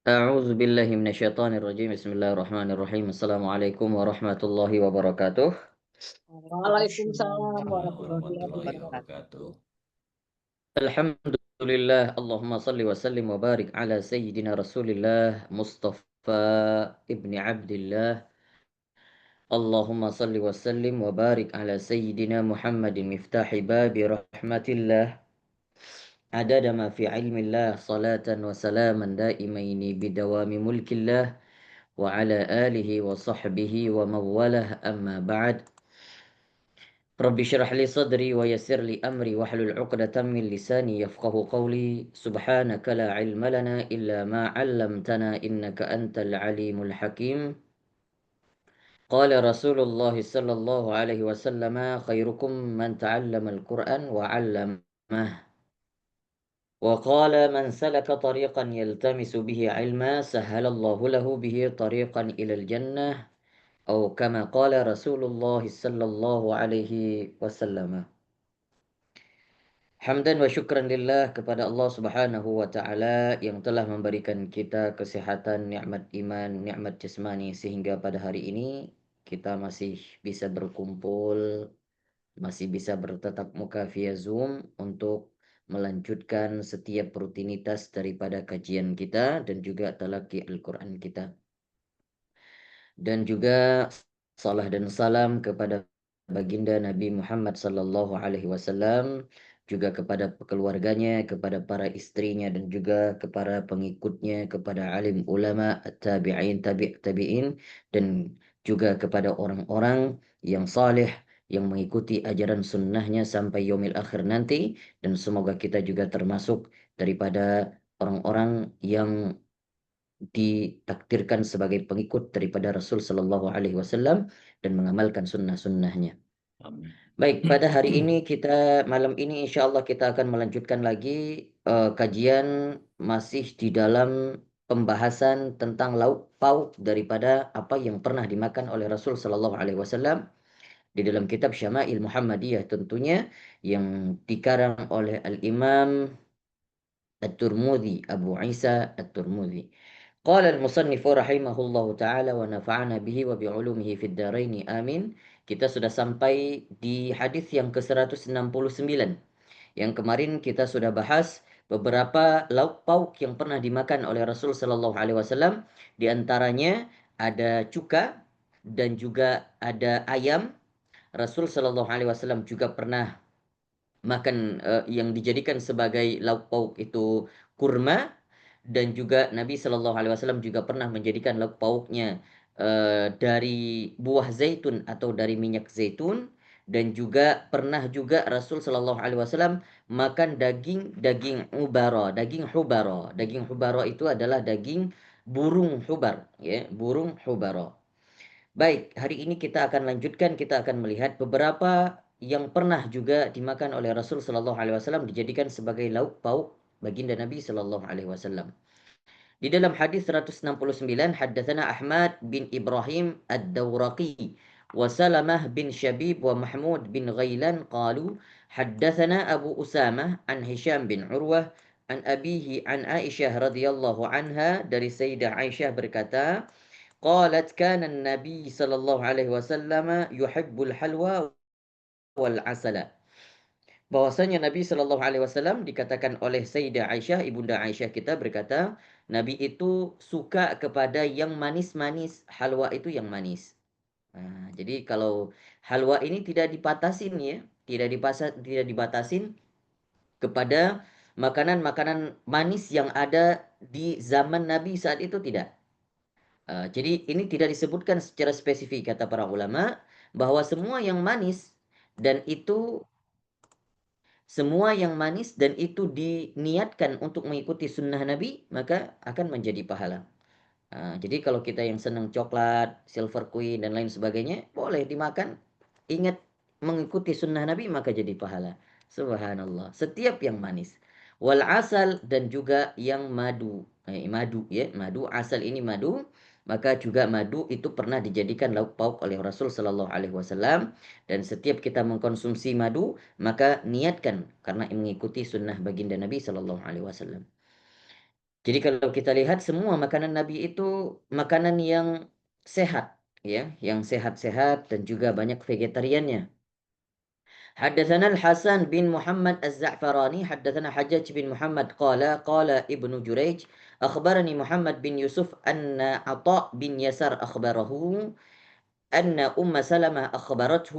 A'udzu billahi minasyaitonir rajim. Bismillahirrahmanirrahim. Assalamualaikum warahmatullahi wabarakatuh. Waalaikumsalam Waalaikumsalam warahmatullahi warahmatullahi wabarakatuh. wabarakatuh. Alhamdulillah. Allahumma salli wa sallim wa barik ala sayyidina Rasulillah Mustafa ibni Abdillah. Allahumma salli wa sallim wa barik ala sayyidina Muhammadin miftahi babi rahmatillah. Adada ma fi ilmillah salatan wa salaman daimaini bidawami mulkillah wa ala alihi wa sahbihi wa mawalah amma ba'd. Rabbi syrah li sadri wa yassir li amri wahlul 'uqdatam min lisani yafqahu qawli. Subhanaka la ilma lana illa ma 'allamtana innaka antal alimul hakim. Qala Rasulullah sallallahu alaihi wasallam khairukum man ta'allama al-Qur'an wa 'allamah. Wa qala man salaka tariqan yaltamisu bihi 'ilma sahhalallahu lahu bihi tariqan ilal jannah. Atau kama qala Rasulullah sallallahu alaihi wasallam. Hamdan wa syukran lillah kepada Allah Subhanahu wa taala yang telah memberikan kita kesehatan, nikmat iman, nikmat jasmani sehingga pada hari ini kita masih bisa berkumpul, masih bisa bertatap muka via Zoom untuk melanjutkan setiap rutinitas daripada kajian kita dan juga talaqi Al-Qur'an kita. Dan juga salah dan salam kepada baginda Nabi Muhammad sallallahu alaihi wasallam, juga kepada keluarganya, kepada para istrinya dan juga kepada pengikutnya, kepada alim ulama, tabi'in, tabi'in dan juga kepada orang-orang yang saleh yang mengikuti ajaran sunnahnya sampai yaumil akhir nanti, dan semoga kita juga termasuk daripada orang-orang yang ditakdirkan sebagai pengikut daripada Rasul Sallallahu Alaihi Wasallam dan mengamalkan sunnah-sunnahnya. Amin. Baik, pada hari ini malam ini insya Allah kita akan melanjutkan lagi kajian masih di dalam pembahasan tentang lauk pauk daripada apa yang pernah dimakan oleh Rasul Sallallahu Alaihi Wasallam di dalam kitab Syama'il Muhammadiyah tentunya yang dikarang oleh Al-Imam At-Tirmidzi, Abu Isa At-Tirmidzi. Qala al-musannif rahimahullahu taala wa nafa'ana bihi wa bi'ulumihi fid dharain amin. Kita sudah sampai di hadis yang ke-169. Yang kemarin kita sudah bahas beberapa lauk pauk yang pernah dimakan oleh Rasul sallallahu alaihi wasallam. Di antaranya ada cuka dan juga ada ayam. Rasul sallallahu alaihi wasallam juga pernah makan yang dijadikan sebagai lauk pauk itu kurma, dan juga Nabi Shallallahu Alaihi Wasallam juga pernah menjadikan lauk pauknya dari buah zaitun atau dari minyak zaitun, dan juga pernah juga Rasul Shallallahu Alaihi Wasallam makan daging ubara, daging hubara. Daging hubara itu adalah daging burung hubar, ya, burung hubara. Baik, hari ini kita akan lanjutkan, kita akan melihat beberapa yang pernah juga dimakan oleh Rasul Shallallahu Alaihi Wasallam dijadikan sebagai lauk pauk baginda Nabi Shallallahu Alaihi Wasallam. Di dalam hadis 169, haddatsana Ahmad bin Ibrahim Ad-Dawraqi wa Salamah bin Syabib wa Mahmud bin Ghailan qalu haddatsana Abu Usamah an Hisham bin Urwah an abihi an Aisyah radhiyallahu anha, dari Sayyidah Aisyah berkata, qalat kana an-nabi sallallahu alaihi wasallam yuhibbul halwa wal asala. Bahwasanya Nabi Shallallahu Alaihi Wasallam, dikatakan oleh Sayyidah Aisyah, ibunda Aisyah kita berkata, Nabi itu suka kepada yang manis-manis, halwa itu yang manis. Nah, jadi kalau halwa ini tidak dibatasin, ya, tidak dibatasin kepada makanan-makanan manis yang ada di zaman Nabi saat itu, tidak. Jadi ini tidak disebutkan secara spesifik, kata para ulama, bahwa dan itu semua yang manis dan itu diniatkan untuk mengikuti sunnah Nabi, maka akan menjadi pahala. Jadi kalau kita yang senang coklat, silver queen dan lain sebagainya, boleh dimakan. Ingat mengikuti sunnah Nabi maka jadi pahala. Subhanallah. Setiap yang manis. Wal asal, dan juga yang madu. Madu, ya, madu. Asal ini madu. Maka juga madu itu pernah dijadikan lauk pauk oleh Rasul Sallallahu Alaihi Wasallam. Dan setiap kita mengkonsumsi madu, maka niatkan karena mengikuti sunnah baginda Nabi Sallallahu Alaihi Wasallam. Jadi kalau kita lihat semua makanan Nabi itu makanan yang sehat, ya, yang sehat-sehat dan juga banyak vegetariannya. حدثنا الحسن بن محمد الزعفراني حدثنا حجاج بن محمد قال ابن جريج أخبرني محمد بن يوسف أن عطاء بن يسار أخبره أن أم سلمة أخبرته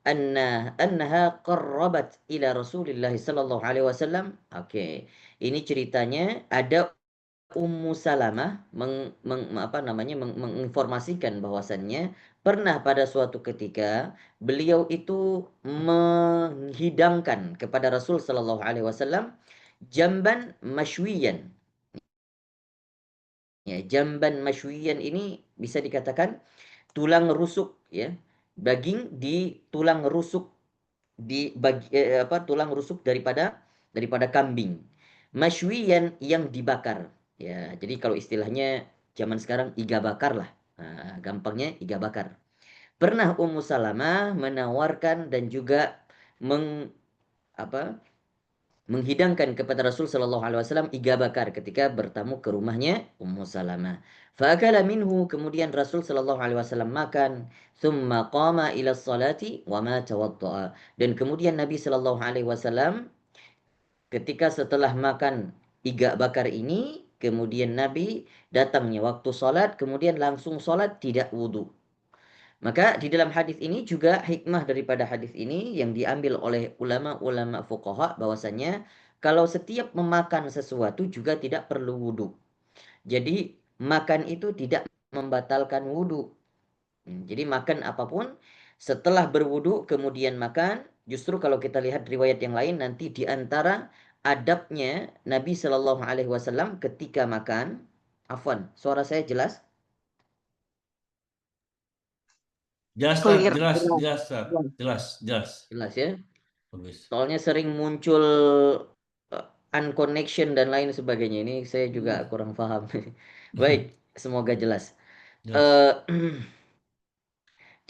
أن أنها قربت إلى رسول الله صلى الله عليه وسلم. Oke, ini ceritanya ada Ummu Salamah menginformasikan bahwasannya pernah pada suatu ketika beliau itu menghidangkan kepada Rasul Shallallahu Alaihi Wasallam jamban masywiyan. Ya, jamban masywiyan ini bisa dikatakan tulang rusuk, ya, daging di tulang rusuk tulang rusuk daripada kambing. Masywiyan yang dibakar. Ya, jadi kalau istilahnya zaman sekarang iga bakar lah. Nah, gampangnya iga bakar. Pernah Ummu Salamah menawarkan dan juga meng apa menghidangkan kepada Rasul Shallallahu Alaihi Wasallam iga bakar ketika bertamu ke rumahnya Ummu Salamah. Fakala minhu, kemudian Rasul Shallallahu Alaihi Wasallam makan. Thumma qama ila salati wa ma tawadda'a. Dan kemudian Nabi Shallallahu Alaihi Wasallam ketika setelah makan iga bakar ini, kemudian Nabi datangnya waktu salat, kemudian langsung salat tidak wudu. Maka di dalam hadis ini juga hikmah daripada hadis ini yang diambil oleh ulama-ulama fuqaha bahwasanya kalau setiap memakan sesuatu juga tidak perlu wudu. Jadi makan itu tidak membatalkan wudu. Jadi makan apapun setelah berwudu kemudian makan, justru kalau kita lihat riwayat yang lain nanti di antara adabnya Nabi Shallallahu Alaihi Wasallam ketika makan, afwan, suara saya jelas? Jelas, Tat. Clear, Jelas, jelas, jelas, Tat. jelas. Jelas, jelas. Jelas ya. Bagus. Soalnya sering muncul unconnection dan lain sebagainya. Ini saya juga Hmm. kurang paham. Baik, semoga jelas. Jelas. Eh,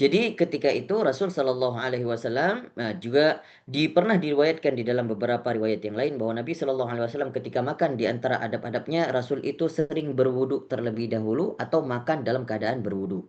Jadi ketika itu Rasul Shallallahu Alaihi Wasallam juga pernah diriwayatkan di dalam beberapa riwayat yang lain bahwa Nabi Shallallahu Alaihi Wasallam ketika makan di antara adab-adabnya Rasul itu sering berwudu terlebih dahulu atau makan dalam keadaan berwudu.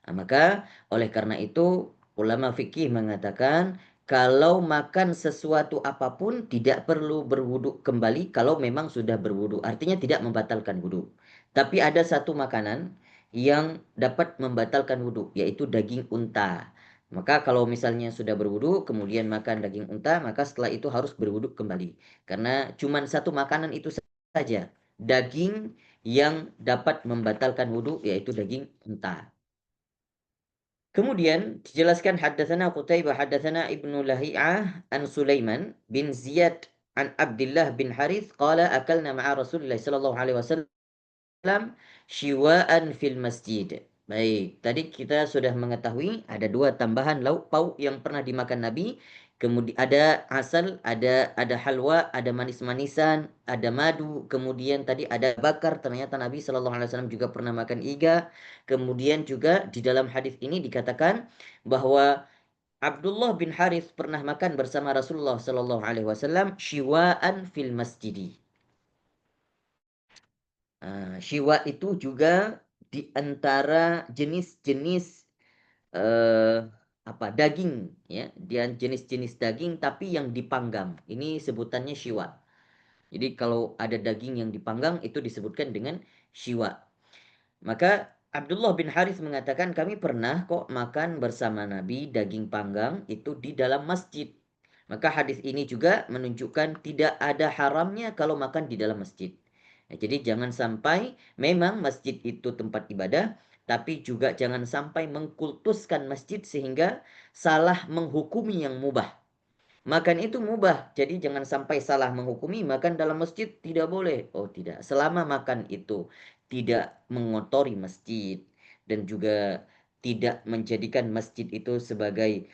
Maka oleh karena itu ulama fikih mengatakan kalau makan sesuatu apapun tidak perlu berwudu kembali kalau memang sudah berwudu. Artinya tidak membatalkan wudu. Tapi ada satu makanan yang dapat membatalkan wudhu, yaitu daging unta. Maka kalau misalnya sudah berwudhu, kemudian makan daging unta, maka setelah itu harus berwudhu kembali. Karena cuma satu makanan itu saja, daging yang dapat membatalkan wudhu, yaitu daging unta. Kemudian dijelaskan haddatsana Qutaibah haddatsana Ibnu Lahi'ah an Sulaiman bin Ziyad an Abdullah bin Harith qala akalna ma'a Rasulillah sallallahu alaihi wasallam syiwaan fil masjid. Baik, tadi kita sudah mengetahui ada dua tambahan lauk pauk yang pernah dimakan Nabi. Kemudian ada asal, ada halwa, ada manis-manisan, ada madu. Kemudian tadi ada bakar. Ternyata Nabi Shallallahu Alaihi Wasallam juga pernah makan iga. Kemudian juga di dalam hadis ini dikatakan bahwa Abdullah bin Harith pernah makan bersama Rasulullah Shallallahu Alaihi Wasallam syiwaan fil masjidi. Syiwa itu juga di antara jenis-jenis eh, daging, ya, dan jenis-jenis daging tapi yang dipanggang. Ini sebutannya syiwa. Jadi kalau ada daging yang dipanggang itu disebutkan dengan syiwa. Maka Abdullah bin Harith mengatakan kami pernah kok makan bersama Nabi daging panggang itu di dalam masjid. Maka hadis ini juga menunjukkan tidak ada haramnya kalau makan di dalam masjid. Jadi jangan sampai memang masjid itu tempat ibadah, tapi juga jangan sampai mengkultuskan masjid sehingga salah menghukumi yang mubah. Makan itu mubah, jadi jangan sampai salah menghukumi makan dalam masjid tidak boleh. Oh tidak, selama makan itu tidak mengotori masjid dan juga tidak menjadikan masjid itu sebagai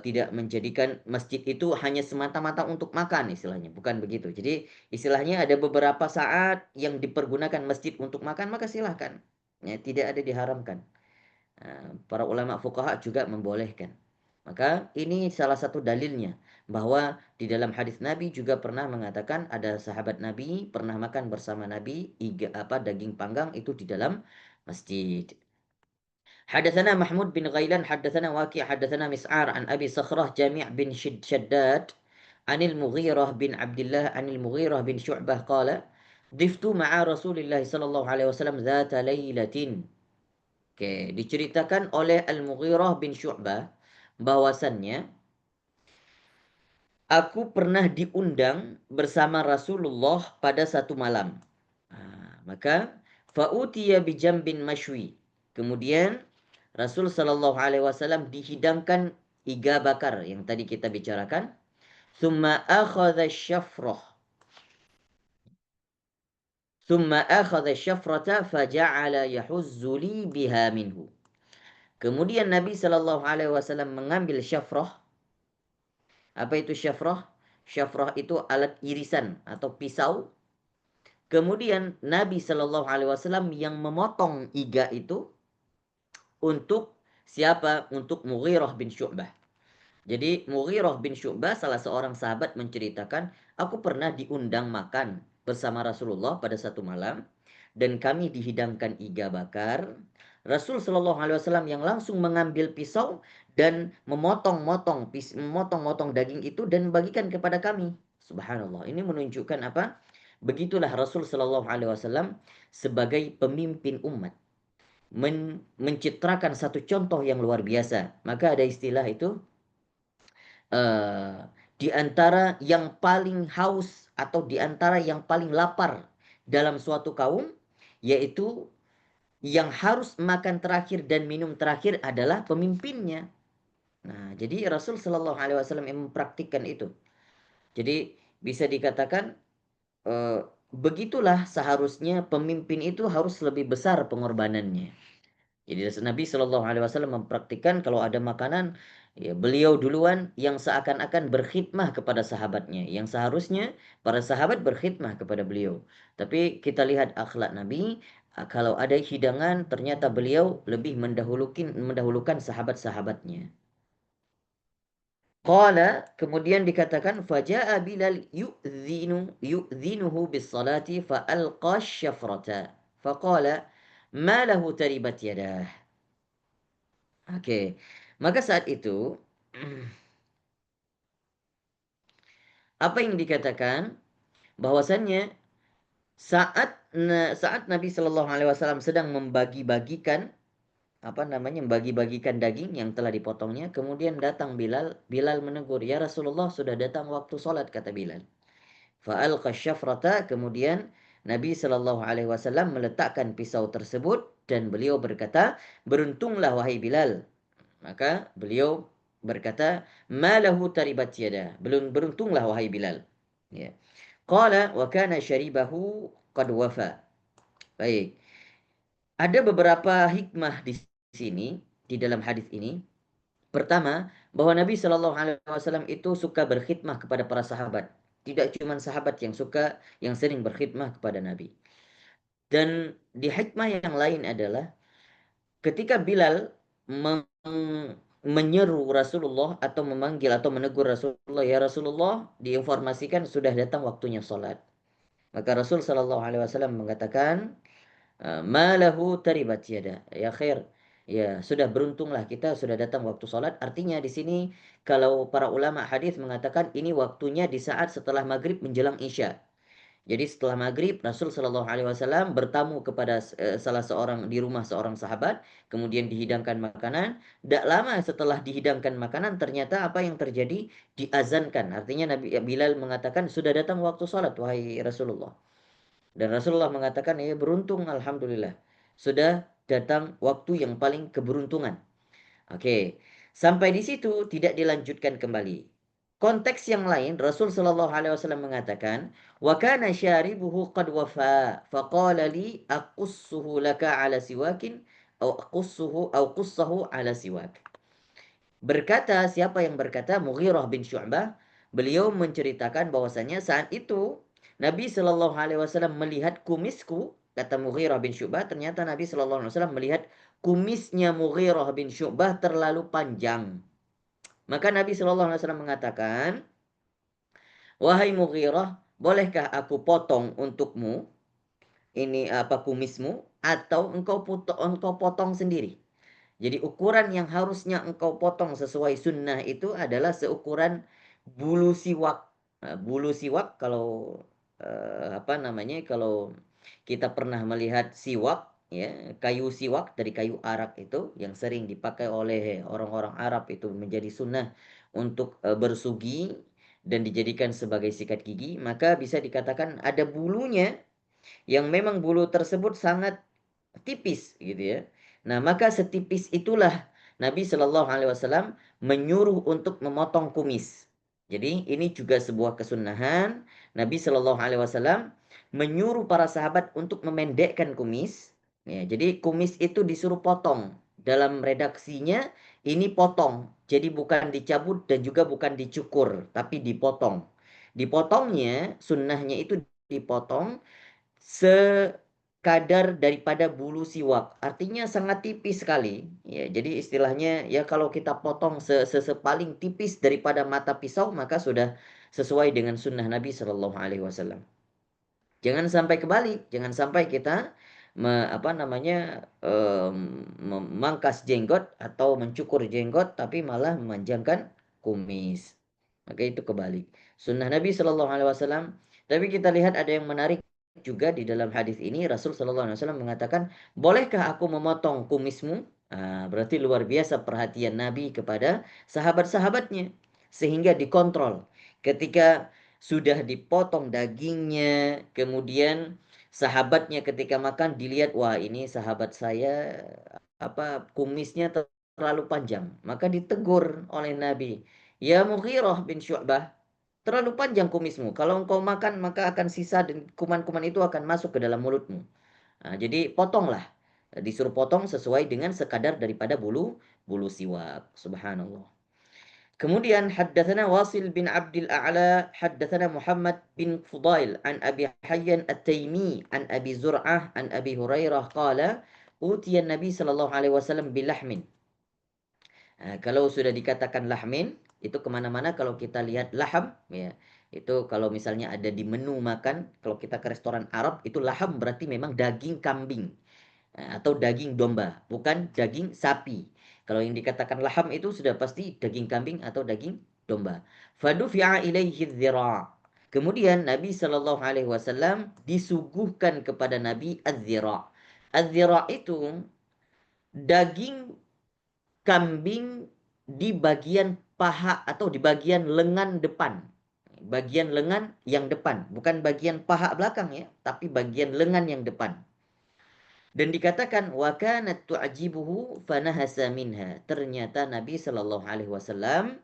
tidak menjadikan masjid itu hanya semata-mata untuk makan istilahnya, bukan begitu. Jadi istilahnya ada beberapa saat yang dipergunakan masjid untuk makan maka silahkan, ya, tidak ada diharamkan. Para ulama fuqaha juga membolehkan. Maka ini salah satu dalilnya bahwa di dalam hadis Nabi juga pernah mengatakan ada sahabat Nabi pernah makan bersama Nabi daging panggang itu di dalam masjid. Hadatsana Mahmud bin Ghailan hadatsana Waqi' hadatsana Mis'ar an Abi Sakhrah Jami' bin Shaddad anil Mughirah bin Abdullah anil Mughirah bin Syu'bah qala Diftu ma'a Rasulillah sallallahu alaihi wasallam zata lailatin. Oke, diceritakan oleh Al-Mughirah bin Syu'bah bahwasannya aku pernah diundang bersama Rasulullah pada satu malam. Maka fa'utiya bijambin mashwi. Kemudian Rasul sallallahu alaihi wasallam dihidangkan iga bakar yang tadi kita bicarakan. Thumma akhadha syafrah. Thumma akhadha syafrata faja'ala yahuzzu li biha minhu. Kemudian Nabi sallallahu alaihi wasallam mengambil syafrah. Apa itu syafrah? Syafrah itu alat irisan atau pisau. Kemudian Nabi Shallallahu Alaihi Wasallam yang memotong iga itu untuk siapa? Untuk Mughirah bin Syu'bah. Jadi Mughirah bin Syu'bah salah seorang sahabat menceritakan, aku pernah diundang makan bersama Rasulullah pada satu malam dan kami dihidangkan iga bakar. Rasul Shallallahu Alaihi Wasallam yang langsung mengambil pisau dan memotong-motong daging itu dan bagikan kepada kami. Subhanallah. Ini menunjukkan apa? Begitulah Rasul Shallallahu Alaihi Wasallam sebagai pemimpin umat mencitrakan satu contoh yang luar biasa. Maka ada istilah itu di antara yang paling haus atau di antara yang paling lapar dalam suatu kaum, yaitu yang harus makan terakhir dan minum terakhir adalah pemimpinnya. Nah, jadi Rasul Shallallahu Alaihi Wasallam yang mempraktikkan itu. Jadi bisa dikatakan begitulah seharusnya pemimpin itu harus lebih besar pengorbanannya. Jadi Nabi Shallallahu Alaihi Wasallam mempraktikkan kalau ada makanan, ya, beliau duluan yang seakan-akan berkhidmah kepada sahabatnya, yang seharusnya para sahabat berkhidmah kepada beliau. Tapi kita lihat akhlak Nabi, kalau ada hidangan ternyata beliau lebih mendahulukan sahabat-sahabatnya. Qala, kemudian dikatakan faja'a Bilal yu'dhinuhu bis salati fa alqa syafrata. Faqala ma lahu taribat yadah. Oke. Maka saat itu apa yang dikatakan bahwasannya saat Nabi Shallallahu Alaihi Wasallam sedang membagi-bagikan daging yang telah dipotongnya, kemudian datang Bilal menegur, ya Rasulullah sudah datang waktu sholat, kata Bilal. Fa'alqa syafrata, kemudian Nabi Shallallahu Alaihi Wasallam meletakkan pisau tersebut dan beliau berkata, beruntunglah wahai Bilal. Maka beliau berkata, malahu taribat yada. Beruntunglah wahai Bilal. Ya. Qala wa kana syaribahu qad wafa. Baik. Ada beberapa hikmah di sini, di dalam hadis ini. Pertama, bahwa Nabi Shallallahu Alaihi Wasallam itu suka berkhidmah kepada para sahabat. Tidak cuma sahabat yang sering berkhidmah kepada Nabi. Dan di hikmah yang lain adalah ketika Bilal menyeru Rasulullah atau memanggil atau menegur Rasulullah, ya Rasulullah, diinformasikan sudah datang waktunya sholat. Maka Rasul Shallallahu Alaihi Wasallam mengatakan, malahu taribat yada, ya khair, ya sudah beruntunglah kita sudah datang waktu sholat. Artinya di sini kalau para ulama hadis mengatakan ini waktunya di saat setelah maghrib menjelang isya. Jadi setelah maghrib Rasul Shallallahu Alaihi Wasallam bertamu kepada salah seorang di rumah seorang sahabat, kemudian dihidangkan makanan. Tidak lama setelah dihidangkan makanan ternyata apa yang terjadi? Diazankan. Artinya Nabi Bilal mengatakan sudah datang waktu sholat wahai Rasulullah. Dan Rasulullah mengatakan ya beruntung alhamdulillah sudah datang waktu yang paling keberuntungan. Oke, sampai di situ tidak dilanjutkan kembali. Konteks yang lain, Rasul Shallallahu Alaihi Wasallam mengatakan, wa kana syaribuhu qad wafa, faqala li aqussuhu laka ala siwakin, au qussahu ala siwak. Berkata, siapa yang berkata? Mughirah bin Syu'bah. Beliau menceritakan bahwasanya saat itu Nabi Shallallahu Alaihi Wasallam melihat kumisku, kata Mughirah bin Syu'bah. Ternyata Nabi Shallallahu Alaihi Wasallam melihat kumisnya Mughirah bin Syu'bah terlalu panjang. Maka Nabi Shallallahu Alaihi Wasallam mengatakan, wahai Mughirah, bolehkah aku potong untukmu ini apa kumismu, atau engkau potong sendiri? Jadi ukuran yang harusnya engkau potong sesuai sunnah itu adalah seukuran bulu siwak. Nah, bulu siwak kalau apa namanya, kalau kita pernah melihat siwak, ya, kayu siwak dari kayu arak itu yang sering dipakai oleh orang-orang Arab itu menjadi sunnah untuk bersugi dan dijadikan sebagai sikat gigi, maka bisa dikatakan ada bulunya yang memang bulu tersebut sangat tipis gitu ya. Nah, maka setipis itulah Nabi Shallallahu Alaihi Wasallam menyuruh untuk memotong kumis. Jadi ini juga sebuah kesunahan. Nabi Shallallahu Alaihi Wasallam menyuruh para sahabat untuk memendekkan kumis. Ya, jadi kumis itu disuruh potong. Dalam redaksinya ini potong. Jadi bukan dicabut dan juga bukan dicukur, tapi dipotong. Dipotongnya, sunnahnya itu dipotong sekadar daripada bulu siwak. Artinya sangat tipis sekali. Ya, jadi istilahnya ya kalau kita potong sepaling tipis daripada mata pisau maka sudah sesuai dengan sunnah Nabi Shallallahu Alaihi Wasallam. Jangan sampai kebalik, jangan sampai kita apa namanya memangkas jenggot atau mencukur jenggot tapi malah memanjangkan kumis. Maka itu kebalik. Sunnah Nabi Shallallahu Alaihi Wasallam. Tapi kita lihat ada yang menarik juga di dalam hadis ini. Rasul Shallallahu Alaihi Wasallam mengatakan, bolehkah aku memotong kumismu? Berarti luar biasa perhatian Nabi kepada sahabat-sahabatnya sehingga dikontrol. Ketika sudah dipotong dagingnya, kemudian sahabatnya ketika makan dilihat, wah ini sahabat saya apa kumisnya terlalu panjang, maka ditegur oleh Nabi, ya Mughirah bin Syu'bah, terlalu panjang kumismu, kalau engkau makan maka akan sisa dan kuman-kuman itu akan masuk ke dalam mulutmu. Nah, jadi potonglah, disuruh potong sesuai dengan sekadar daripada bulu bulu siwak. Subhanallah. Kemudian haddatsana Wasil bin Abdul A'la, haddatsana Muhammad bin Fudail an Abi Hayyan At-Taimi an Abi Zur'ah an Abi Hurairah qala utiya Nabi sallallahu alaihi wasallam bilahmin. Kalau sudah dikatakan lahmin, itu kemana-mana kalau kita lihat laham, ya, itu kalau misalnya ada di menu makan, kalau kita ke restoran Arab, itu laham berarti memang daging kambing. Atau daging domba, bukan daging sapi. Kalau yang dikatakan laham itu sudah pasti daging kambing atau daging domba. Fadufi'a ilaihi dzira'. Kemudian Nabi Shallallahu Alaihi Wasallam disuguhkan kepada Nabi az-zira'. Az-zira' itu daging kambing di bagian paha atau di bagian lengan depan. Bagian lengan yang depan, bukan bagian paha belakang ya, tapi bagian lengan yang depan. Dan dikatakan wa kanat tu'jibuhu fanahasa minha. Ternyata Nabi Shallallahu Alaihi Wasallam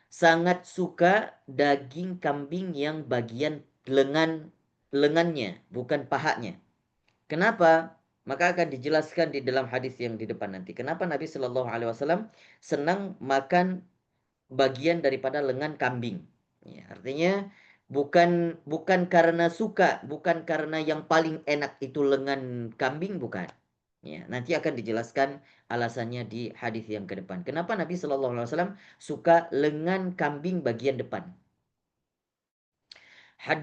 sangat suka daging kambing yang bagian lengannya, bukan pahanya. Kenapa? Maka akan dijelaskan di dalam hadis yang di depan nanti. Kenapa Nabi Shallallahu Alaihi Wasallam senang makan bagian daripada lengan kambing. Ya, artinya bukan bukan karena suka, bukan karena yang paling enak itu lengan kambing, bukan. Ya, nanti akan dijelaskan alasannya di hadis yang ke depan. Kenapa Nabi Shallallahu Alaihi Wasallam suka lengan kambing bagian depan?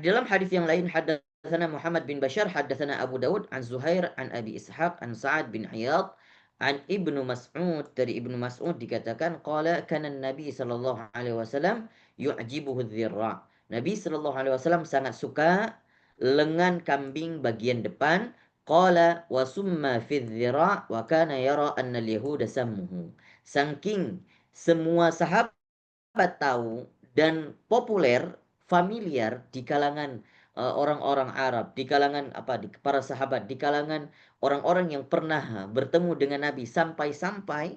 Dalam hadis yang lain, haddatsana Muhammad bin Bashar, haddatsana Abu Dawud an Zuhair an Abi Ishaq an Sa'ad bin Iyad an Ibnu Mas'ud, dari Ibnu Mas'ud dikatakan qala kana Nabi sallallahu alaihi wasallam yu'jibuhu dzirra'. Nabi sallallahu alaihi wasallam sangat suka lengan kambing bagian depan. Qala wa summa fi dzira' wa kana yara anna al-yahuda sammuhu. Saking semua sahabat tahu dan populer, familiar di kalangan orang-orang Arab, di kalangan apa, di para sahabat, di kalangan orang-orang yang pernah bertemu dengan Nabi, sampai-sampai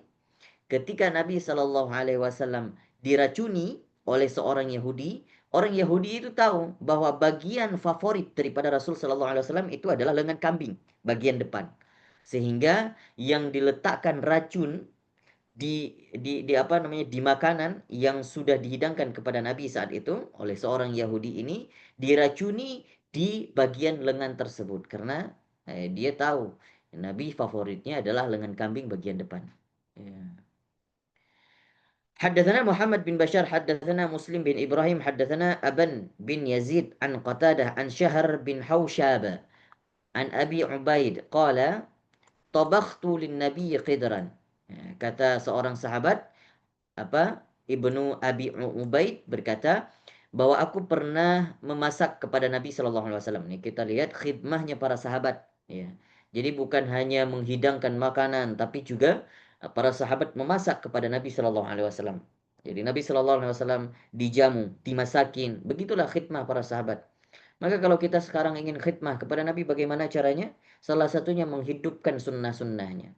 ketika Nabi Shallallahu Alaihi Wasallam diracuni oleh seorang Yahudi, orang Yahudi itu tahu bahwa bagian favorit daripada Rasul Shallallahu Alaihi Wasallam itu adalah lengan kambing bagian depan, sehingga yang diletakkan racun di apa namanya, di makanan yang sudah dihidangkan kepada Nabi saat itu oleh seorang Yahudi ini, diracuni di bagian lengan tersebut karena dia tahu Nabi favoritnya adalah lengan kambing bagian depan. Ya. حدثنا محمد بن بشار حدثنا مسلم بن إبراهيم حدثنا أبن بن يزيد عن قتادة عن شهر بن حوشاب عن أبي عبيد قال طبخت للنبي قدرا. Kata seorang sahabat, apa, Ibnu Abi Ubaid berkata bahwa aku pernah memasak kepada Nabi Shallallahu Alaihi Wasallam. Nih kita lihat khidmahnya para sahabat, ya. Jadi bukan hanya menghidangkan makanan, tapi juga para sahabat memasak kepada Nabi Shallallahu Alaihi Wasallam. Jadi Nabi Shallallahu Alaihi Wasallam dijamu, dimasakin, begitulah khidmah para sahabat. Maka kalau kita sekarang ingin khidmah kepada Nabi, bagaimana caranya? Salah satunya menghidupkan sunnah-sunnahnya,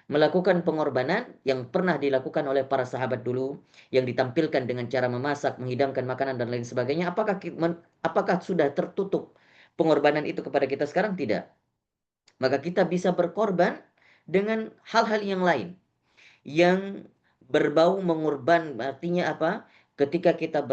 melakukan pengorbanan yang pernah dilakukan oleh para sahabat dulu, yang ditampilkan dengan cara memasak, menghidangkan makanan dan lain sebagainya. Apakah sudah tertutup pengorbanan itu kepada kita sekarang? Tidak. Maka kita bisa berkorban dengan hal-hal yang lain yang berbau mengorban. Artinya apa? Ketika kita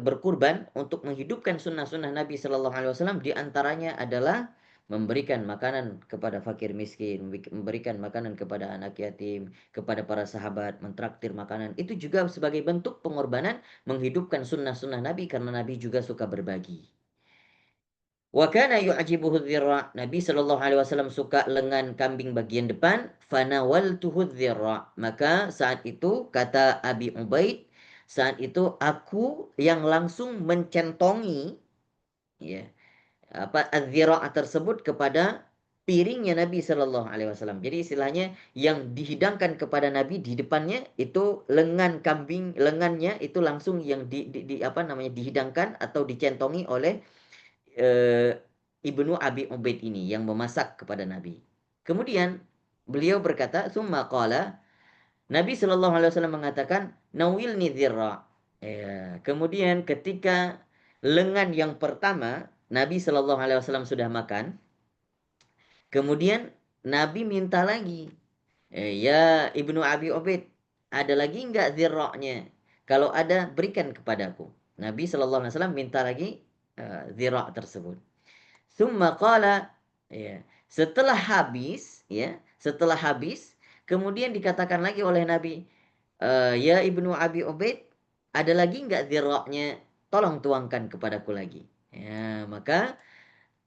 berkurban untuk menghidupkan sunnah-sunnah Nabi Shallallahu Alaihi Wasallam, di antaranya adalah memberikan makanan kepada fakir miskin, memberikan makanan kepada anak yatim, kepada para sahabat, mentraktir makanan. Itu juga sebagai bentuk pengorbanan menghidupkan sunnah-sunnah Nabi, karena Nabi juga suka berbagi. Wa kana yu'jibuhu dzirra. Nabi sallallahu alaihi wasallam suka lengan kambing bagian depan. Fanawaltuhu dzirra. Maka saat itu kata Abi Ubaid, saat itu aku yang langsung mencentongi, ya, apa, adzira tersebut kepada piringnya Nabi sallallahu alaihi wasallam. Jadi istilahnya yang dihidangkan kepada Nabi di depannya itu lengan kambing, lengannya itu langsung yang apa namanya, dihidangkan atau dicentongi oleh eh, Ibnu Abi Ubaid ini yang memasak kepada Nabi. Kemudian beliau berkata, "Tsumma qala," Nabi Shallallahu alaihi wasallam mengatakan, "Nawilni dzirra." Ya, kemudian ketika lengan yang pertama Nabi Shallallahu alaihi wasallam sudah makan, kemudian Nabi minta lagi, "Ya Ibnu Abi Ubaid, ada lagi enggak dzirra'nya? Kalau ada, berikan kepadaku." Nabi Shallallahu alaihi wasallam minta lagi dzirra' tersebut. Summa qala, ya, setelah habis, ya, setelah habis, kemudian dikatakan lagi oleh Nabi, ya Ibnu Abi Ubaid, ada lagi enggak dzirra'nya? Tolong tuangkan kepadaku lagi. Ya, maka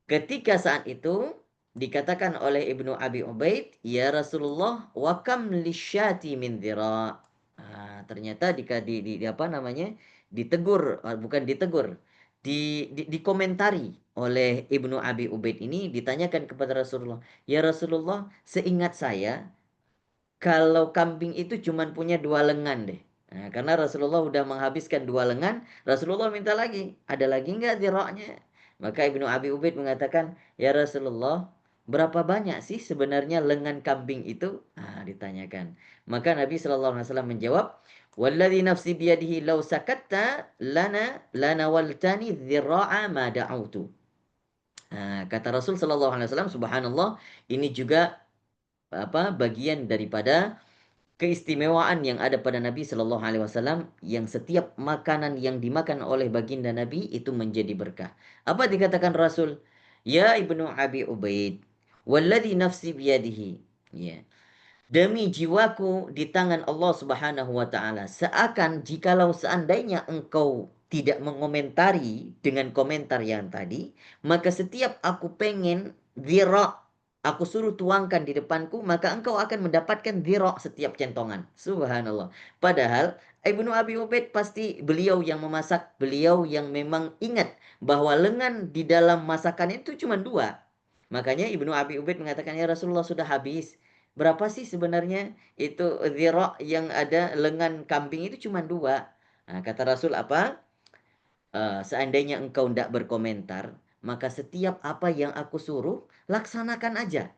ketika saat itu dikatakan oleh Ibnu Abi Ubaid, ya Rasulullah, wa kam lisyati min dzira'. Ternyata apa namanya, ditegur, bukan ditegur, dikomentari oleh Ibnu Abi Ubaid ini, ditanyakan kepada Rasulullah, ya Rasulullah, seingat saya kalau kambing itu cuma punya dua lengan deh. Nah, karena Rasulullah udah menghabiskan dua lengan, Rasulullah minta lagi, ada lagi nggak diroknya? Maka Ibnu Abi Ubaid mengatakan, ya Rasulullah, berapa banyak sih sebenarnya lengan kambing itu? Ditanyakan. Maka Nabi Shallallahu Alaihi Wasallam menjawab, "Walladhi nafsi biyadihi law sakatta lana waltani dzira'a ma da'autu." Kata Rasul Shallallahu Alaihi Wasallam, subhanallah, ini juga apa, bagian daripada keistimewaan yang ada pada Nabi Shallallahu Alaihi Wasallam, yang setiap makanan yang dimakan oleh baginda Nabi itu menjadi berkah. Apa dikatakan Rasul? Ya Ibnu Abi Ubaid, walladhi nafsi biyadihi. Ya. Demi jiwaku di tangan Allah Subhanahu wa taala, seakan jikalau seandainya engkau tidak mengomentari dengan komentar yang tadi, maka setiap aku pengen dhira, aku suruh tuangkan di depanku, maka engkau akan mendapatkan dhira setiap centongan. Subhanallah. Padahal Ibnu Abi Ubaid pasti beliau yang memasak, beliau yang memang ingat bahwa lengan di dalam masakan itu cuma dua. Makanya Ibnu Abi Ubaid mengatakan, ya Rasulullah, sudah habis. Berapa sih sebenarnya itu zira' yang ada lengan kambing itu cuma dua. Kata Rasul apa? Seandainya engkau tidak berkomentar, maka setiap apa yang aku suruh, laksanakan aja.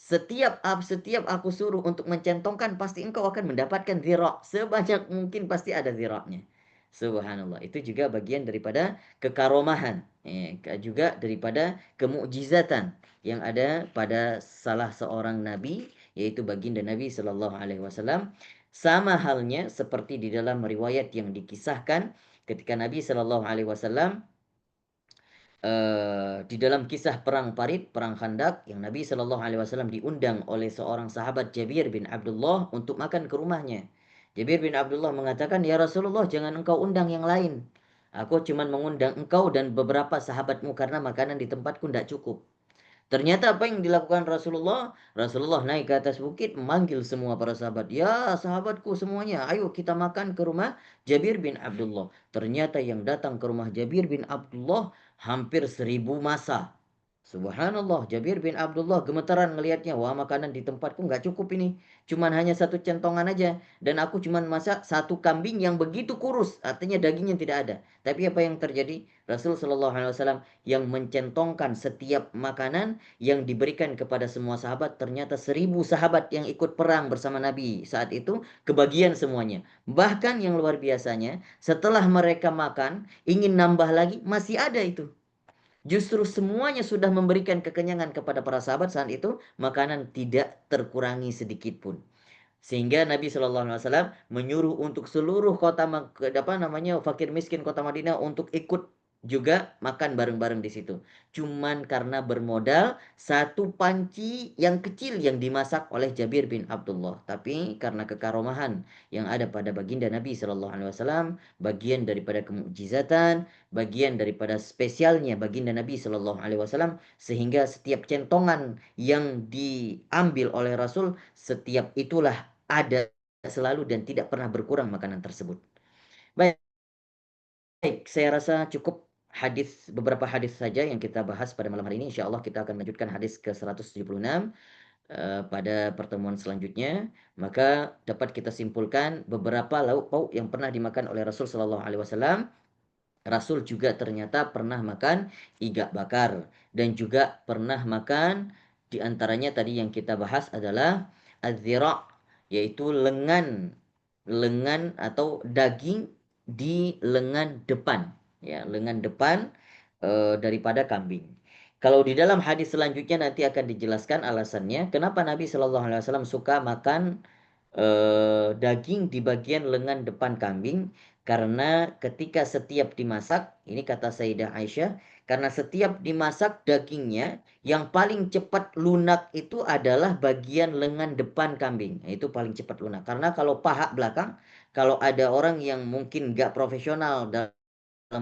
Setiap aku suruh untuk mencentongkan, pasti engkau akan mendapatkan zira'. Sebanyak mungkin pasti ada zira'nya. Subhanallah. Itu juga bagian daripada kekaromahan. Juga daripada kemukjizatan yang ada pada salah seorang nabi, yaitu baginda Nabi Shallallahu Alaihi Wasallam. Sama halnya seperti di dalam riwayat yang dikisahkan ketika Nabi Shallallahu Alaihi Wasallam di dalam kisah perang Parit, perang Khandak, yang Nabi Shallallahu Alaihi Wasallam diundang oleh seorang sahabat Jabir bin Abdullah untuk makan ke rumahnya. Jabir bin Abdullah mengatakan, "Ya Rasulullah, jangan engkau undang yang lain. Aku cuma mengundang engkau dan beberapa sahabatmu karena makanan di tempatku tidak cukup." Ternyata apa yang dilakukan Rasulullah? Rasulullah naik ke atas bukit, memanggil semua para sahabat. Ya sahabatku semuanya, ayo kita makan ke rumah Jabir bin Abdullah. Ternyata yang datang ke rumah Jabir bin Abdullah hampir 1.000 masa. Subhanallah, Jabir bin Abdullah gemetaran ngelihatnya. Wah, makanan di tempatku nggak cukup ini. Cuman hanya satu centongan aja. Dan aku cuman masak satu kambing yang begitu kurus. Artinya dagingnya tidak ada. Tapi apa yang terjadi? Rasul Shallallahu Alaihi Wasallam yang mencentongkan setiap makanan yang diberikan kepada semua sahabat. Ternyata 1.000 sahabat yang ikut perang bersama Nabi saat itu kebagian semuanya. Bahkan yang luar biasanya, setelah mereka makan, ingin nambah lagi, masih ada itu. Justru semuanya sudah memberikan kekenyangan kepada para sahabat saat itu, makanan tidak terkurangi sedikit pun. Sehingga Nabi Shallallahu Alaihi Wasallam menyuruh untuk seluruh kota apa namanya fakir miskin kota Madinah untuk ikut juga makan bareng-bareng di situ. Cuman karena bermodal satu panci yang kecil yang dimasak oleh Jabir bin Abdullah. Tapi karena kekaromahan yang ada pada baginda Nabi Shallallahu Alaihi Wasallam, bagian daripada kemujizatan, bagian daripada spesialnya baginda Nabi Shallallahu Alaihi Wasallam, sehingga setiap centongan yang diambil oleh Rasul, setiap itulah ada selalu dan tidak pernah berkurang makanan tersebut. Baik, saya rasa cukup beberapa hadis saja yang kita bahas pada malam hari ini. Insya Allah kita akan lanjutkan hadis ke 176 pada pertemuan selanjutnya. Maka dapat kita simpulkan beberapa lauk pauk yang pernah dimakan oleh Rasul Shallallahu Alaihi Wasallam. Rasul juga ternyata pernah makan iga bakar dan juga pernah makan di antaranya tadi yang kita bahas adalah az-zira', yaitu lengan atau daging di lengan depan, ya, lengan depan daripada kambing. Kalau di dalam hadis selanjutnya nanti akan dijelaskan alasannya kenapa Nabi Shallallahu Alaihi Wasallam suka makan daging di bagian lengan depan kambing, karena ketika setiap dimasak, ini kata Sayyidah Aisyah, karena setiap dimasak dagingnya yang paling cepat lunak itu adalah bagian lengan depan kambing. Nah, itu paling cepat lunak. Karena kalau paha belakang, kalau ada orang yang mungkin nggak profesional dalam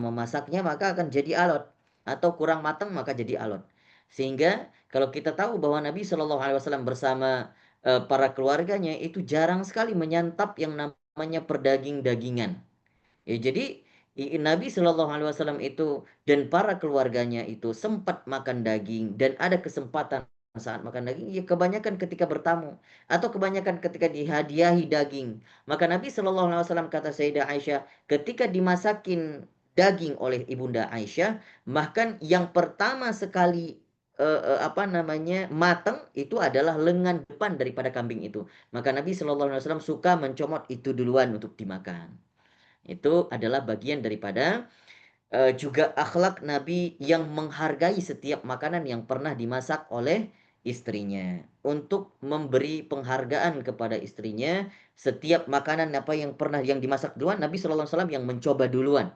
memasaknya, maka akan jadi alot. Atau kurang matang maka jadi alot. Sehingga kalau kita tahu bahwa Nabi Shallallahu Alaihi Wasallam bersama para keluarganya itu jarang sekali menyantap yang namanya perdaging-dagingan. Ya, jadi Nabi Shallallahu Alaihi Wasallam itu dan para keluarganya itu sempat makan daging dan ada kesempatan saat makan daging, ya kebanyakan ketika bertamu atau kebanyakan ketika dihadiahi daging. Maka Nabi Shallallahu Alaihi Wasallam, kata Sayyidah Aisyah, ketika dimasakin daging oleh ibunda Aisyah, bahkan yang pertama sekali apa namanya matang itu adalah lengan depan daripada kambing itu. Maka Nabi Shallallahu Alaihi Wasallam suka mencomot itu duluan untuk dimakan. Itu adalah bagian daripada juga akhlak Nabi yang menghargai setiap makanan yang pernah dimasak oleh istrinya. Untuk memberi penghargaan kepada istrinya, setiap makanan apa yang pernah yang dimasak duluan, Nabi Shallallahu Alaihi Wasallam yang mencoba duluan.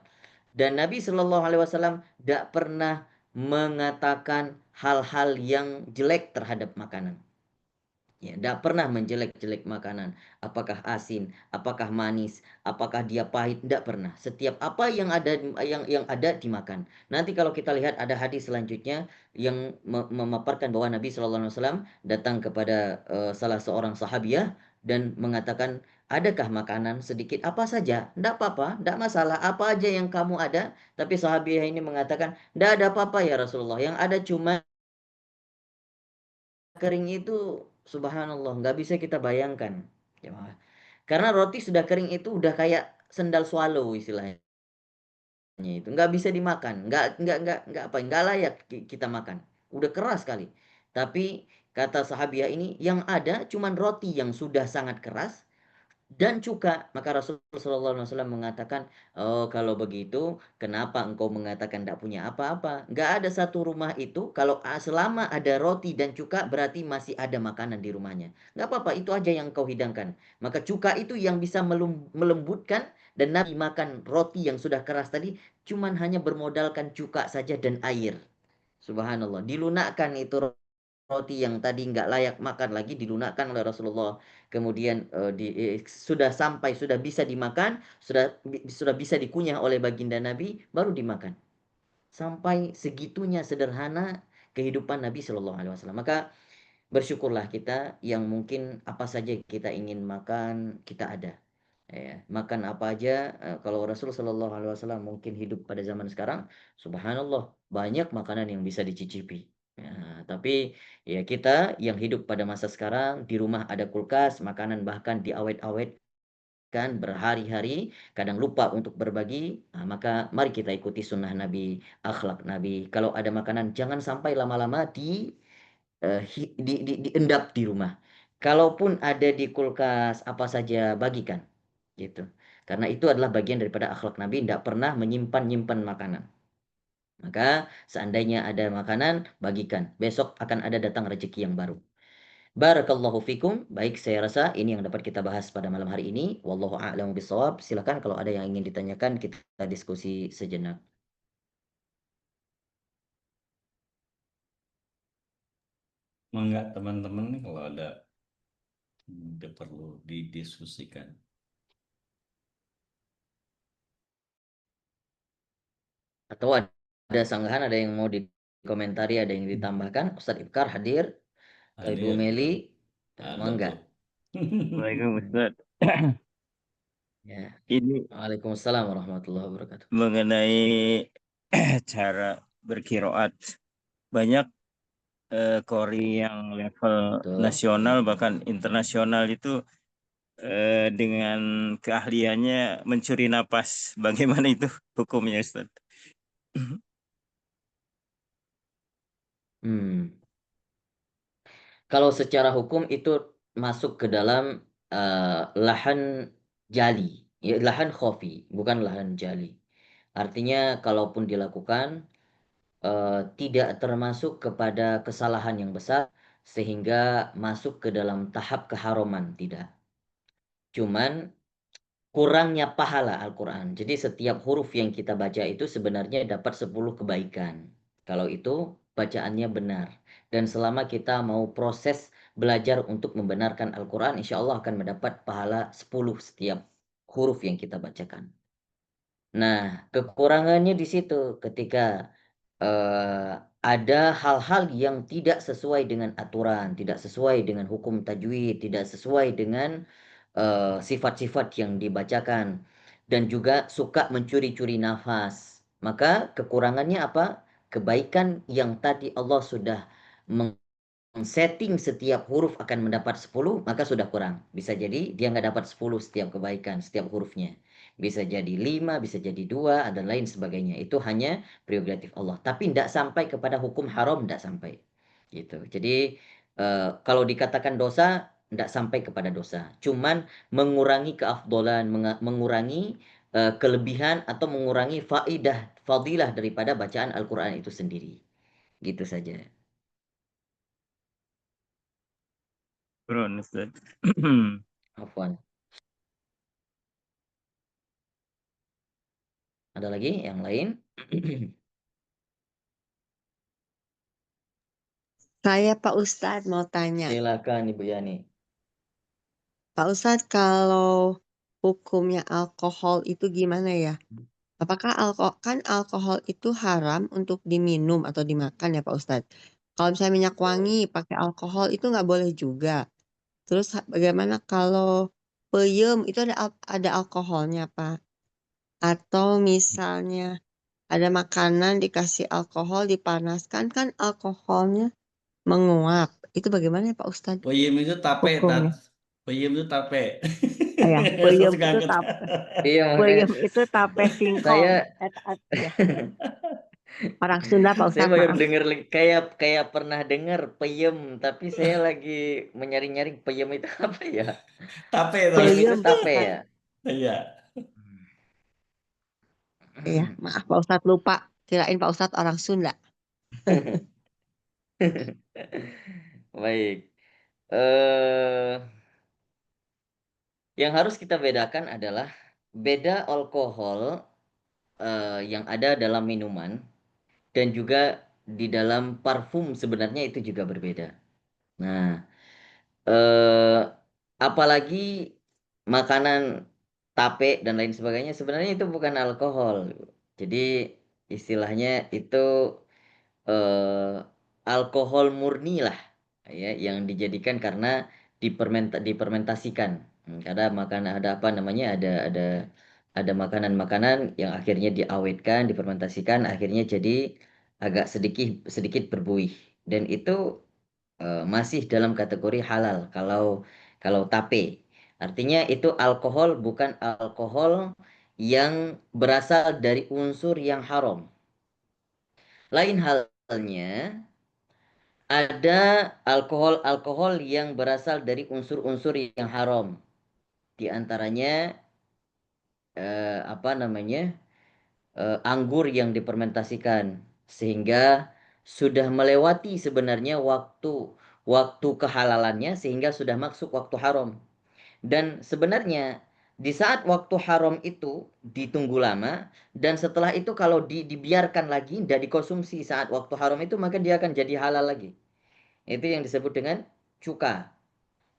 Dan Nabi Shallallahu Alaihi Wasallam tidak pernah mengatakan hal-hal yang jelek terhadap makanan. Ya, tidak pernah menjelek-jelek makanan. Apakah asin, apakah manis, apakah dia pahit, tidak pernah. Setiap apa yang ada dimakan. Nanti kalau kita lihat ada hadis selanjutnya yang memaparkan bahwa Nabi Shallallahu Alaihi Wasallam datang kepada salah seorang sahabiah dan mengatakan, adakah makanan sedikit apa saja? Tidak apa-apa, tidak masalah. Apa aja yang kamu ada? Tapi sahabiah ini mengatakan, tidak ada apa-apa ya Rasulullah. Yang ada cuma kering itu, subhanallah, nggak bisa kita bayangkan. Ya, karena roti sudah kering itu udah kayak sendal swallow istilahnya itu. Nggak bisa dimakan, nggak apa, nggak layak kita makan. Udah keras sekali. Tapi kata sahabiah ini yang ada cuman roti yang sudah sangat keras dan cuka. Maka Rasulullah SAW mengatakan, oh kalau begitu kenapa engkau mengatakan tidak punya apa-apa? Nggak ada satu rumah itu kalau selama ada roti dan cuka berarti masih ada makanan di rumahnya. Nggak apa-apa, itu aja yang kau hidangkan. Maka cuka itu yang bisa melembutkan, dan Nabi makan roti yang sudah keras tadi cuman hanya bermodalkan cuka saja dan air. Subhanallah, dilunakkan itu roti yang tadi nggak layak makan lagi dilunakkan oleh Rasulullah. Kemudian sudah sampai, sudah bisa dimakan, sudah bisa dikunyah oleh baginda Nabi, baru dimakan. Sampai segitunya sederhana kehidupan Nabi Shallallahu Alaihi Wasallam. Maka bersyukurlah kita yang mungkin apa saja kita ingin makan, kita ada. Ya, makan apa aja, kalau Rasul Shallallahu Alaihi Wasallam mungkin hidup pada zaman sekarang, subhanallah, banyak makanan yang bisa dicicipi. Ya, tapi ya kita yang hidup pada masa sekarang, di rumah ada kulkas, makanan bahkan diawet-awetkan berhari-hari, kadang lupa untuk berbagi, maka mari kita ikuti sunnah Nabi, akhlak Nabi. Kalau ada makanan jangan sampai lama-lama diendap di rumah. Kalaupun ada di kulkas apa saja bagikan, gitu. Karena itu adalah bagian daripada akhlak Nabi, tidak pernah menyimpan-nyimpan makanan. Maka seandainya ada makanan, bagikan. Besok akan ada datang rezeki yang baru. Barakallahu fikum. Baik, saya rasa ini yang dapat kita bahas pada malam hari ini. Wallahu a'lamu bishawab. Silakan kalau ada yang ingin ditanyakan, kita diskusi sejenak. Enggak, teman-teman nih kalau ada perlu didiskusikan. Atau ada sanggahan, ada yang mau dikomentari, ada yang ditambahkan. Ustadz Ibkar hadir, Ibu Hadir. Meli, Ada mangga. tuh. Waalaikumsalam Ustaz. Ya. Ini Waalaikumsalam warahmatullahi wabarakatuh. mengenai cara berkiroat. Banyak qori yang level Betul. nasional bahkan internasional itu dengan keahliannya mencuri napas. Bagaimana itu hukumnya Ustaz? Kalau secara hukum itu masuk ke dalam lahan jali, ya, lahan khofi, bukan lahan jali. Artinya kalaupun dilakukan tidak termasuk kepada kesalahan yang besar sehingga masuk ke dalam tahap keharaman, tidak. Cuman kurangnya pahala Al-Quran. Jadi setiap huruf yang kita baca itu sebenarnya dapat 10 kebaikan. Kalau itu bacaannya benar. Dan selama kita mau proses belajar untuk membenarkan Al-Quran, insya Allah akan mendapat pahala 10 setiap huruf yang kita bacakan. Nah, kekurangannya di situ ketika ada hal-hal yang tidak sesuai dengan aturan, tidak sesuai dengan hukum tajwid, tidak sesuai dengan sifat-sifat yang dibacakan, dan juga suka mencuri-curi nafas. Maka kekurangannya apa? Kebaikan yang tadi Allah sudah setting setiap huruf akan mendapat 10, maka sudah kurang. Bisa jadi dia nggak dapat 10 setiap kebaikan, setiap hurufnya. Bisa jadi 5, bisa jadi 2, dan lain sebagainya. Itu hanya prerogatif Allah. Tapi tidak sampai kepada hukum haram, tidak sampai. Gitu. Jadi kalau dikatakan dosa, tidak sampai kepada dosa. Cuman mengurangi keafdolan, mengurangi kelebihan atau mengurangi fadilah daripada bacaan Al-Quran itu sendiri. Gitu saja. Bro, Ustaz. Afwan. Ada lagi yang lain? Saya Pak Ustadz mau tanya. Silakan Ibu Yani. Pak Ustadz, kalau hukumnya alkohol itu gimana ya? Apakah alkohol itu haram untuk diminum atau dimakan ya Pak Ustadz? Kalau misalnya minyak wangi pakai alkohol itu nggak boleh juga. Terus bagaimana kalau peyem itu ada alkoholnya Pak? Atau misalnya ada makanan dikasih alkohol dipanaskan kan alkoholnya menguap. Itu bagaimana ya Pak Ustadz Peyem itu tape, Tat. hukumnya? Peyem itu tape. Ya, Saus peyem itu ngangkat. Iya makanya peyem itu tape singkong. saya Ya, orang Sunda Pak saya Ustadz, baru maaf. dengar kayak kayak pernah dengar peyem, tapi saya lagi menyari-nyari peyem itu apa ya? Tape, Peyem itu Peyem Pak tape Ustadz. ya? Iya. Ya, maaf Pak Ustadz lupa. Kirain Pak Ustadz orang Sunda. Baik. Eh yang harus kita bedakan adalah beda alkohol yang ada dalam minuman dan juga di dalam parfum sebenarnya itu juga berbeda. Nah, apalagi makanan tape dan lain sebagainya sebenarnya itu bukan alkohol. Jadi istilahnya itu eh, alkohol murni lah ya yang dijadikan karena dipermentasikan. Ada apa namanya? Ada makanan-makanan yang akhirnya diawetkan, difermentasikan, akhirnya jadi agak sedikit sedikit berbuih. Dan itu masih dalam kategori halal kalau kalau tape. Artinya itu alkohol bukan alkohol yang berasal dari unsur yang haram. Lain halnya ada alkohol-alkohol yang berasal dari unsur-unsur yang haram. Di antaranya apa namanya? Anggur yang difermentasikan sehingga sudah melewati sebenarnya waktu kehalalannya sehingga sudah masuk waktu haram. Dan sebenarnya di saat waktu haram itu ditunggu lama dan setelah itu kalau dibiarkan lagi tidak dikonsumsi saat waktu haram itu maka dia akan jadi halal lagi. Itu yang disebut dengan cuka.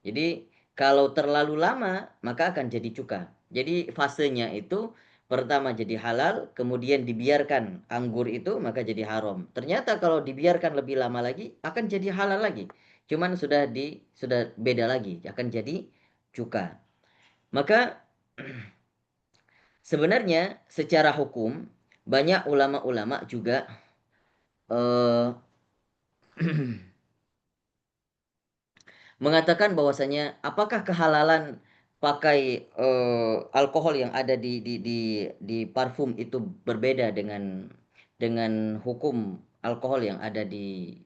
Jadi kalau terlalu lama maka akan jadi cuka. Jadi fasenya itu pertama jadi halal, kemudian dibiarkan anggur itu maka jadi haram. Ternyata kalau dibiarkan lebih lama lagi akan jadi halal lagi. Cuman sudah beda lagi, akan jadi cuka. Maka sebenarnya secara hukum banyak ulama-ulama juga eh, mengatakan bahwasanya apakah kehalalan pakai alkohol yang ada di parfum itu berbeda dengan hukum alkohol yang ada di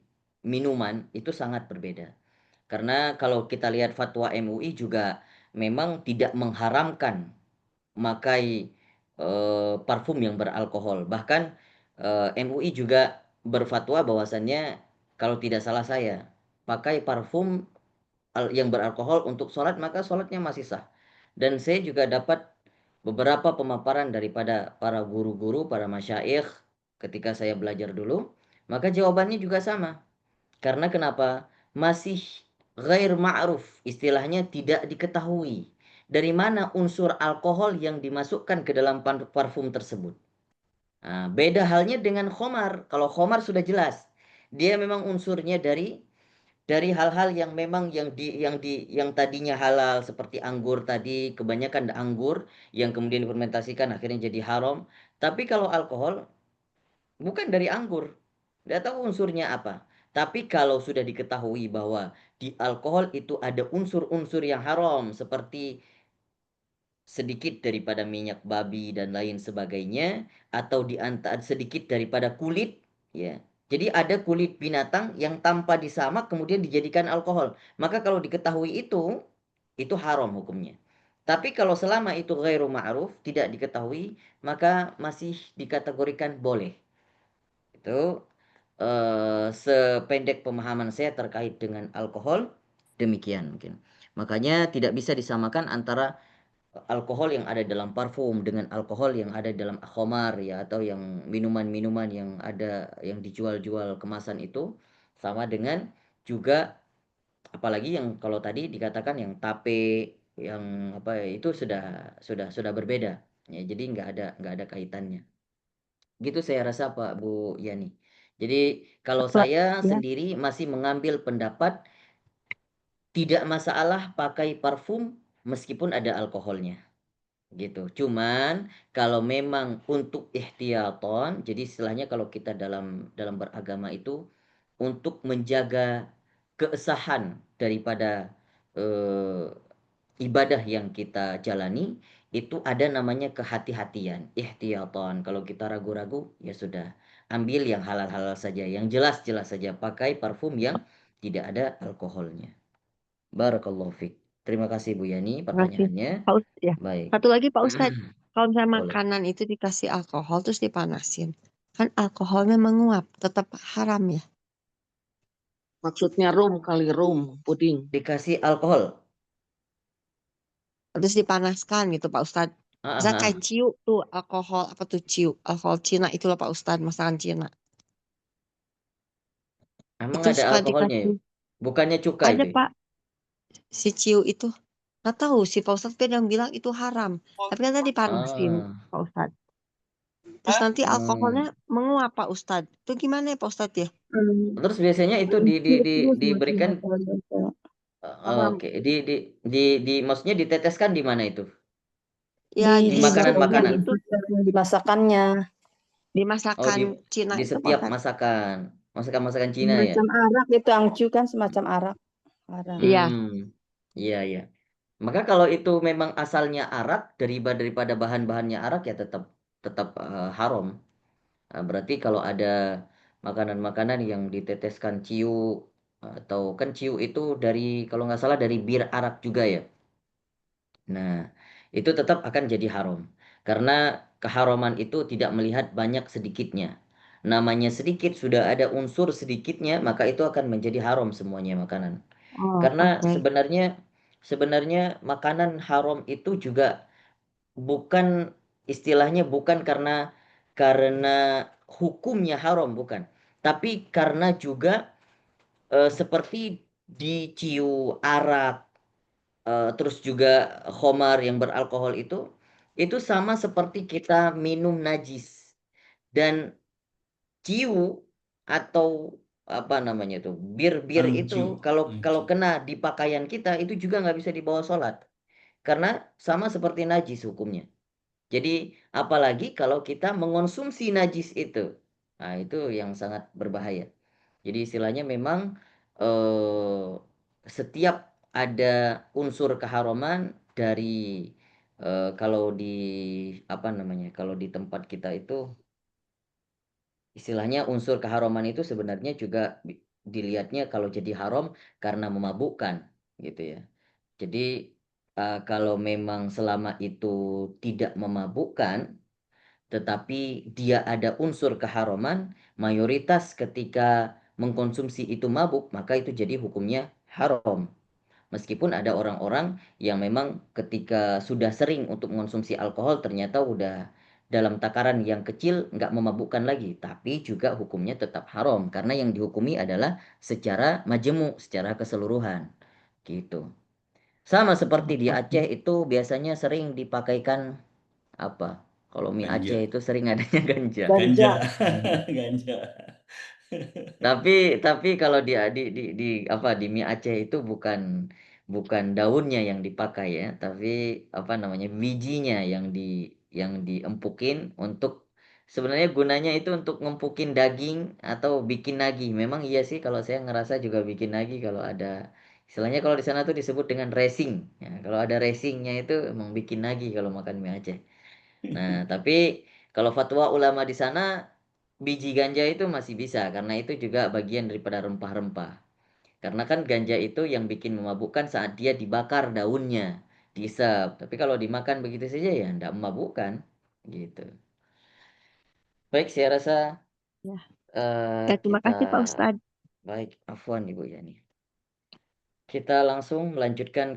minuman itu sangat berbeda. Karena kalau kita lihat fatwa MUI juga memang tidak mengharamkan memakai parfum yang beralkohol. Bahkan MUI juga berfatwa bahwasannya kalau tidak salah saya pakai parfum yang beralkohol untuk sholat maka sholatnya masih sah. Dan saya juga dapat beberapa pemaparan daripada para guru-guru, para masyayikh ketika saya belajar dulu, maka jawabannya juga sama. Karena kenapa? Masih ghair ma'ruf, istilahnya tidak diketahui. Dari mana unsur alkohol yang dimasukkan ke dalam parfum tersebut. Nah, beda halnya dengan khomar. Kalau khomar sudah jelas. Dia memang unsurnya dari hal-hal yang memang yang tadinya halal seperti anggur tadi, kebanyakan anggur yang kemudian difermentasikan akhirnya jadi haram. Tapi kalau alkohol bukan dari anggur. Tidak tahu unsurnya apa. Tapi kalau sudah diketahui bahwa di alkohol itu ada unsur-unsur yang haram seperti sedikit daripada minyak babi dan lain sebagainya atau sedikit daripada kulit ya. Jadi ada kulit binatang yang tanpa disamak kemudian dijadikan alkohol. Maka kalau diketahui itu haram hukumnya. Tapi kalau selama itu ghairu ma'ruf, tidak diketahui, maka masih dikategorikan boleh. Itu sependek pemahaman saya terkait dengan alkohol demikian mungkin. Makanya tidak bisa disamakan antara alkohol yang ada dalam parfum dengan alkohol yang ada dalam khamar ya atau yang minuman-minuman yang ada yang dijual-jual kemasan itu sama dengan juga apalagi yang kalau tadi dikatakan yang tape yang apa ya, itu sudah berbeda ya jadi nggak ada kaitannya gitu saya rasa Pak Bu Yani. Jadi kalau saya Ya, sendiri masih mengambil pendapat tidak masalah pakai parfum meskipun ada alkoholnya gitu. Cuman kalau memang untuk ihtiyaton, jadi istilahnya kalau kita dalam beragama itu untuk menjaga keesahan daripada eh, ibadah yang kita jalani itu ada namanya kehati-hatian, ihtiyaton. Kalau kita ragu-ragu ya sudah, ambil yang halal-halal saja, yang jelas-jelas saja, pakai parfum yang tidak ada alkoholnya. Barakallahu fiik. Terima kasih Bu Yani terima kasih. pertanyaannya. Ya. Baik. Satu lagi Pak Ustadz, kalau misalnya Boleh. makanan itu dikasih alkohol terus dipanasin, kan alkoholnya menguap, tetap haram ya. Maksudnya rum kali rum, puding. Dikasih alkohol. Terus dipanaskan gitu Pak Ustadz. Ah, Misal ah, kayak ah. ciu tuh alkohol apa tuh ciu, alkohol Cina itu loh Pak Ustadz, masakan Cina. Emang Itu ada suka alkoholnya ya? dikasih Bukannya cuka Ada itu ya? Pak, si ciu itu. Nggak tahu si Pak Ustadz yang bilang itu haram. Tapi kan tadi dipanasin Ah, Pak Ustadz. Terus nanti hmm. alkoholnya menguap Pak Ustadz. Itu gimana ya Pak Ustadz ya? Terus biasanya itu diberikan Haram. oke, maksudnya diteteskan di mana itu? Ya Di Di di makanan-makanan. serunya itu di masakannya. di Oh, masakan Cina di itu Pak setiap Ustadz. masakan Cina ya? Semacam arak itu angcu kan semacam arak. Haram. Iya. Iya, iya. Maka kalau itu memang asalnya arak daripada bahan-bahannya arak ya tetap tetap haram. Berarti kalau ada makanan-makanan yang diteteskan ciu atau kan ciu itu dari kalau nggak salah dari bir arak juga ya. Nah, itu tetap akan jadi haram. Karena keharaman itu tidak melihat banyak sedikitnya. Namanya sedikit sudah ada unsur sedikitnya, maka itu akan menjadi haram semuanya makanan. Oh, Karena oke. sebenarnya makanan haram itu juga bukan istilahnya bukan karena hukumnya haram bukan, tapi karena juga seperti diciu arak terus juga khamar yang beralkohol itu sama seperti kita minum najis dan ciu atau apa namanya itu bir itu kalau Angcu. kena di pakaian kita itu juga nggak bisa dibawa sholat karena sama seperti najis hukumnya. Jadi apalagi kalau kita mengonsumsi najis itu, nah itu yang sangat berbahaya. Jadi istilahnya memang eh, setiap ada unsur keharaman dari kalau di apa namanya kalau di tempat kita itu istilahnya unsur keharaman itu sebenarnya juga dilihatnya kalau jadi haram karena memabukkan gitu ya. Jadi kalau memang selama itu tidak memabukkan tetapi dia ada unsur keharaman, mayoritas ketika mengkonsumsi itu mabuk, maka itu jadi hukumnya haram. Meskipun ada orang-orang yang memang ketika sudah sering untuk mengkonsumsi alkohol ternyata udah dalam takaran yang kecil nggak memabukkan lagi, tapi juga hukumnya tetap haram karena yang dihukumi adalah secara majemu, secara keseluruhan. Gitu. Sama seperti di Aceh itu biasanya sering dipakaikan apa? Kalau mie Ganja. Aceh itu sering adanya ganja. Ganja. Hmm. Ganja. Tapi kalau di apa di mie Aceh itu bukan daunnya yang dipakai ya, tapi apa namanya bijinya yang diempukin untuk sebenarnya gunanya itu untuk ngempukin daging atau bikin nagih. Memang iya sih kalau saya ngerasa juga bikin nagih kalau ada istilahnya kalau di sana tuh disebut dengan racing. Ya, kalau ada racingnya itu emang bikin nagih kalau makan mie Aceh. Nah, tapi kalau fatwa ulama di sana biji ganja itu masih bisa karena itu juga bagian daripada rempah-rempah. Karena kan ganja itu yang bikin memabukkan saat dia dibakar daunnya, diisep. Tapi kalau dimakan begitu saja ya enggak memabukkan gitu. Baik, saya rasa Ya. Ya, terima kita kasih Pak Ustadz. baik afwan Ibu Yani. Kita langsung melanjutkan